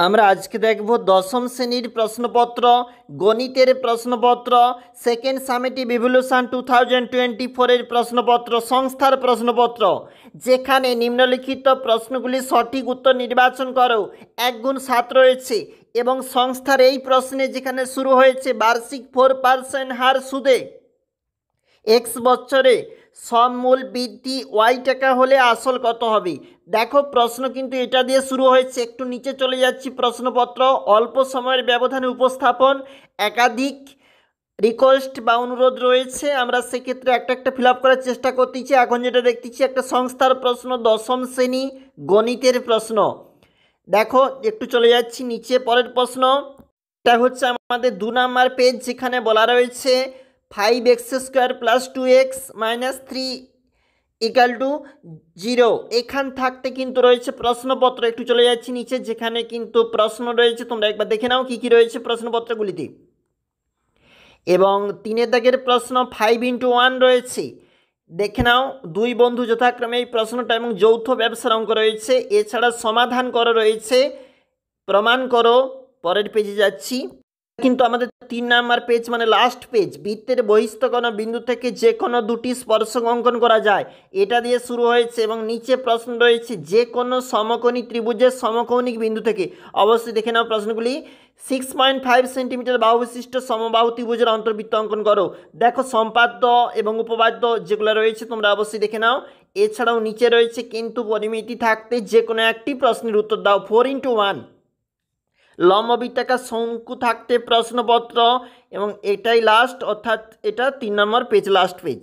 আমরা আজকে দেখব দশম শ্রেণীর প্রশ্নপত্র, গণিতের প্রশ্নপত্র, সেকেন্ড সামেটিভ ইভ্যালুয়েশন 2024 এর প্রশ্নপত্র, সংস্থার প্রশ্নপত্র, যেখানে নিম্নলিখিত প্রশ্নগুলি সঠিক উত্তর নির্বাচন করো 1 গুণ 7 রয়েছে এবং সংস্থার এই প্রশ্নে যেখানে শুরু হয়েছে বার্ষিক 4% হার সুদে এক্স বছরে সমমূল বৃদ্ধি ওয়াই টাকা হলে আসল কত হবে। দেখো প্রশ্ন কিন্তু এটা দিয়ে শুরু হয়েছে। একটু নিচে চলে যাচ্ছি। প্রশ্নপত্র অল্প সময়ের ব্যবধানে উপস্থাপন, একাধিক রিকোয়েস্ট বা অনুরোধ রয়েছে। আমরা সেক্ষেত্রে একটা একটা ফিল আপ করার চেষ্টা করতেছি। এখন যেটা দেখতেছি একটা সংস্থার প্রশ্ন, দশম শ্রেণী গণিতের প্রশ্ন। দেখো একটু চলে যাচ্ছি নিচে। পরের প্রশ্ন এটা হচ্ছে আমাদের 2 নম্বর পেজ, যেখানে বলা রয়েছে 5x² + 2x - 3 = 0। এখান থাকতে কিন্তু রয়েছে প্রশ্নপত্র। একটু চলে যাচ্ছি নিচে, যেখানে কিন্তু প্রশ্ন রয়েছে। তোমরা একবার দেখে নাও কি কি রয়েছে প্রশ্নপত্রগুলিতে। এবং 3 দাগের প্রশ্ন 5 × 1 রয়েছে, দেখে নাও। 2 বন্ধু যথাক্রমে এই প্রশ্নটা এবং যৌথ ব্যবসার অঙ্ক রয়েছে। এছাড়া সমাধান করো রয়েছে, প্রমাণ করো। পরের পেজে যাচ্ছি। কিন্তু আমাদের 3 নম্বর পেজ মানে লাস্ট পেজ। বৃত্তের বহিস্থ কোনো বিন্দু থেকে যে কোনো দুটি স্পর্শক অঙ্কন করা যায়, এটা দিয়ে শুরু হয়েছে। এবং নিচে প্রশ্ন রয়েছে যে কোনো সমকোণী ত্রিভুজের সমকৌণিক বিন্দু থেকে। অবশ্যই দেখে নাও প্রশ্নগুলি। 6.5 সেন্টিমিটার বাহু বিশিষ্ট সমবাহু ত্রিভুজের অন্তর্বৃত্ত অঙ্কন করো। দেখো সম্পাদ্য এবং উপপাদ্য যেগুলো রয়েছে তোমরা অবশ্যই দেখে নাও। এছাড়াও নিচে রয়েছে কিন্তু পরিমিতি থাকতে যে কোনো একটি প্রশ্নের উত্তর দাও। 4 × 1 লম্ববৃত্তাকার শঙ্কু থাকতে প্রশ্নপত্র। এবং এটাই লাস্ট, অর্থাৎ এটা 3 নম্বর পেজ, লাস্ট পেজ।